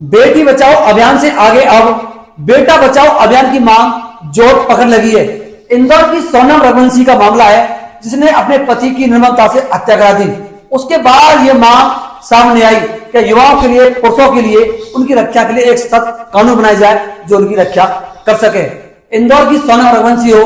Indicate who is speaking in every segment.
Speaker 1: बेटी बचाओ अभियान से आगे अब बेटा बचाओ अभियान की मांग जोर पकड़ लगी है। इंदौर की सोनम रघुवंशी का मामला है, जिसने अपने पति की निर्ममता से हत्या करा दी। उसके बाद यह मांग सामने आई कि युवाओं के लिए, पुरुषों के लिए, उनकी रक्षा के लिए एक सख्त कानून बनाया जाए जो उनकी रक्षा कर सके। इंदौर की सोनम रघुवंशी हो,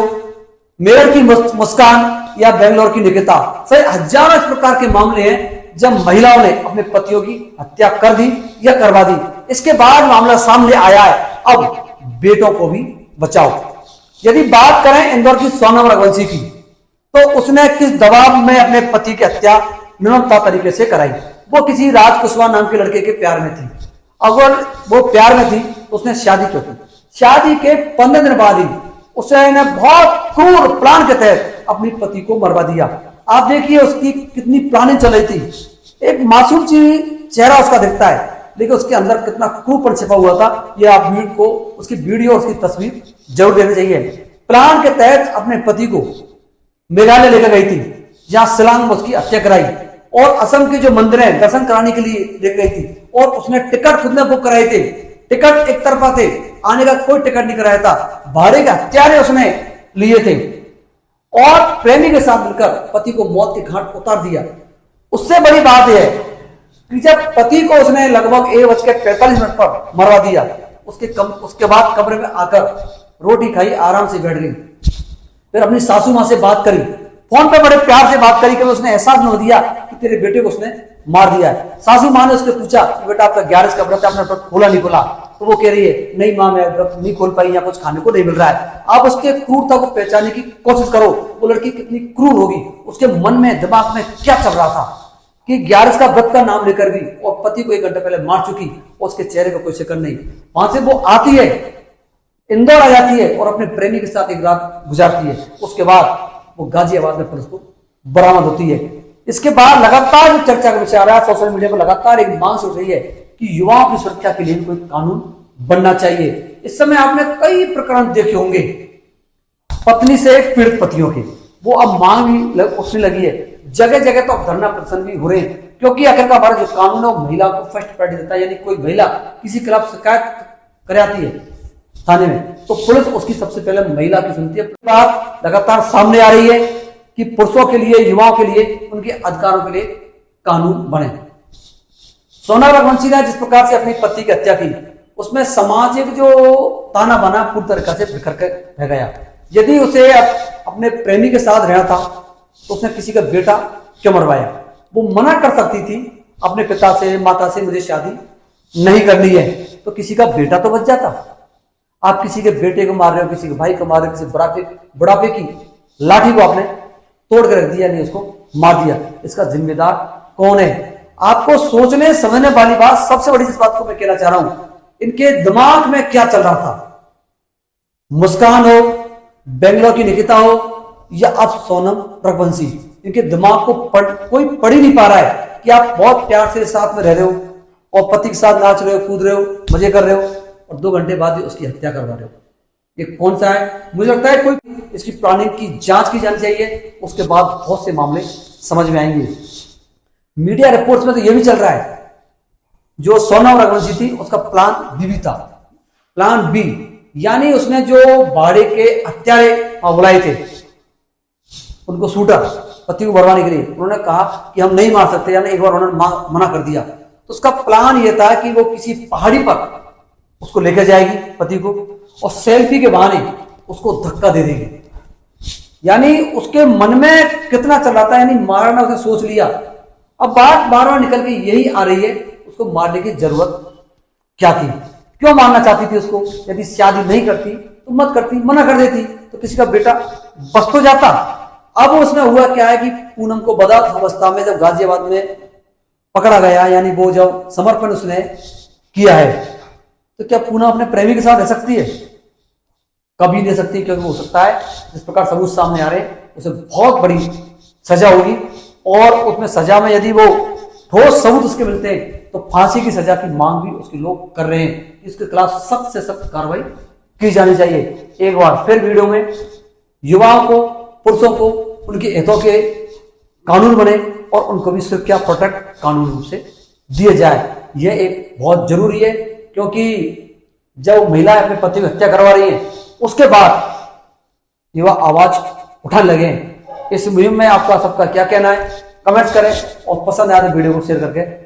Speaker 1: मेरठ की मुस्कान या बेंगलोर की निकिता, सही हजारों इस प्रकार के मामले हैं जब महिलाओं ने अपने पतियों की हत्या कर दी या करवा दी। इसके बाद मामला सामने आया है, अब बेटों को भी बचाओ। यदि बात करें इंदौर की सोनम रघुवंशी की, तो उसने किस दबाव में अपने पति की हत्या निर्ममता तरीके से कराई। वो किसी राज कुशवाहा नाम के लड़के के प्यार में थी। अगर वो प्यार में थी तो उसने शादी क्यों की? शादी के 15 दिन बाद ही उसने बहुत क्रूर प्लान के तहत अपनी पति को मरवा दिया। आप देखिए उसकी कितनी प्लानिंग चल रही थी। एक मासूम सी चेहरा उसका दिखता है, लेकिन उसके अंदर कितना क्रूरपन छिपा हुआ था, यह आप वीडियो को, उसकी वीडियो और उसकी तस्वीर जरूर देनी चाहिए। प्लान के तहत अपने पति को मेघालय लेकर गई थी, जहां शिलांग में उसकी हत्या कराई और असम के जो मंदिर है दर्शन कराने के लिए लेकर गई थी। और उसने टिकट खुद ने बुक कराए थे। टिकट एक तरफा थे, आने का कोई टिकट नहीं कराया था। भाड़े के हत्यारे उसने लिए थे और प्रेमी के साथ मिलकर पति को मौत के घाट उतार दिया। उससे बड़ी बात यह है कि जब पति को उसने लगभग 1:45 पर मरवा दिया, उसके बाद कमरे में आकर रोटी खाई, आराम से बैठ गई। फिर अपनी सासू मां से बात करी, फोन पे बड़े प्यार से बात करी कि उसने एहसास न दिया कि तेरे बेटे को उसने मार दिया है। सासू मां ने उससे पूछा कि बेटा आपका 11 का व्रत है, आपने व्रत खोला नहीं खोला? तो वो कह रही है नहीं मां, मैं व्रत नहीं खोल पाई, या कुछ खाने को नहीं मिल रहा है। आप उसके क्रूरता को पहचानने की कोशिश करो, वो लड़की कितनी क्रूर होगी। उसके मन में, दिमाग में क्या चल रहा था कि 11 का व्रत का नाम लेकर भी और पति को 1 घंटा पहले मार चुकी, और उसके चेहरे पर कोई शिकन नहीं। वहां से वो आती है, इंदौर आ जाती है और अपने प्रेमी के साथ एक रात गुजारती है। उसके बाद वो गाजियाबाद में पुलिस को बरामद होती है। इसके बाद लगातार जो चर्चा का विषय आ रहा है सोशल मीडिया पर, लगातार एक मांग उठ रही है कि युवाओं की सुरक्षा के लिए कोई कानून बनना चाहिए। इस समय आपने कई प्रकरण देखे होंगे पत्नी से पीड़ित पतियों के, वो अब मांग भी उठने लगी है। जगह जगह तो अब धरना प्रदर्शन भी हो रहे हैं, क्योंकि आखिर का हमारा जो कानून है वो महिला को फर्स्ट प्रायोरिटी देता है। यानी कोई महिला किसी के खिलाफ शिकायत कराती है थाने में, तो पुलिस उसकी सबसे पहले महिला की सुनती है। बात लगातार सामने आ रही है कि पुरुषों के लिए, युवाओं के लिए, उनके अधिकारों के लिए कानून बने। सोनम रघुवंशी ने जिस प्रकार से अपनी पति की हत्या की, उसमें समाज एक जो ताना बाना पूरी तरह से बिखर कर रह गया। यदि उसे अपने प्रेमी के साथ रहना था तो उसने किसी का बेटा क्यों मरवाया? वो मना कर सकती थी अपने पिता से, माता से, मुझे शादी नहीं करनी है, तो किसी का बेटा तो बच जाता। आप किसी के बेटे को मार रहे हो, किसी के भाई को मार रहे हो, किसी बुढ़ापे की लाठी को आपने तोड़ कर रख दिया, नहीं उसको मार दिया। इसका जिम्मेदार कौन है? आपको सोचने समझने वाली बात, सबसे बड़ी इस बात को मैं कहना चाह रहा हूं, इनके दिमाग में क्या चल रहा था। मुस्कान हो, बेंगलोर की निकिता हो, या अब सोनम रघुवंशी, इनके दिमाग को कोई पढ़ ही नहीं पा रहा है कि आप बहुत प्यार से साथ में रह रहे हो और पति के साथ नाच रहे हो, कूद रहे हो, मजे कर रहे हो, और 2 घंटे बाद ही उसकी हत्या करवा रहे हो। ये कौन सा है? मुझे लगता है कोई इसकी प्लानिंग की जांच की जानी चाहिए, उसके बाद बहुत से मामले समझ में आएंगे। मीडिया रिपोर्ट्स में तो यह भी चल रहा है जो सोनम रघुवंशी थी उसका प्लान बी भी था, प्लान बी, यानी उसने जो भाड़े के हत्यारे बुलाए थे, उनको शूटर, पति को मरवाने के लिए, उन्होंने कहा कि हम नहीं मार सकते, यानी एक बार उन्होंने मना कर दिया। तो उसका प्लान यह था कि वो किसी पहाड़ी पर उसको लेकर जाएगी पति को, और सेल्फी के बहाने उसको धक्का दे देगी। यानी उसके मन में कितना चल रहा था, यानी मारना उसने सोच लिया। अब बात बार बार निकल के यही आ रही है, उसको मारने की जरूरत क्या थी? क्यों मारना चाहती थी उसको? यदि शादी नहीं करती तो मत करती, मना कर देती तो किसी का बेटा बच तो जाता। अब उसमें हुआ क्या है कि पूनम को बदा अवस्था में जब गाजियाबाद में पकड़ा गया, यानी वो जब समर्पण उसने किया है, तो क्या पूनम अपने प्रेमी के साथ रह सकती है? कभी नहीं सकती, क्योंकि हो सकता है जिस प्रकार सबूत सामने आ रहे हैं उसे बहुत बड़ी सजा होगी, और उसमें सजा में यदि वो ठोस सबूत उसके मिलते हैं तो फांसी की सजा की मांग भी उसके लोग कर रहे हैं। इसके खिलाफ सख्त से सख्त कार्रवाई की जानी चाहिए। एक बार फिर वीडियो में युवाओं को, पुरुषों को उनके हितों के कानून बने और उनको भी सुरक्षा, प्रोटेक्ट कानून रूप से दिए जाए, यह एक बहुत जरूरी है। क्योंकि जब महिलाएं अपने पति की हत्या करवा रही हैं उसके बाद युवा आवाज उठाने लगे। इस मुहिम में आपका सबका क्या कहना है, कमेंट्स करें और पसंद आए तो वीडियो को शेयर करके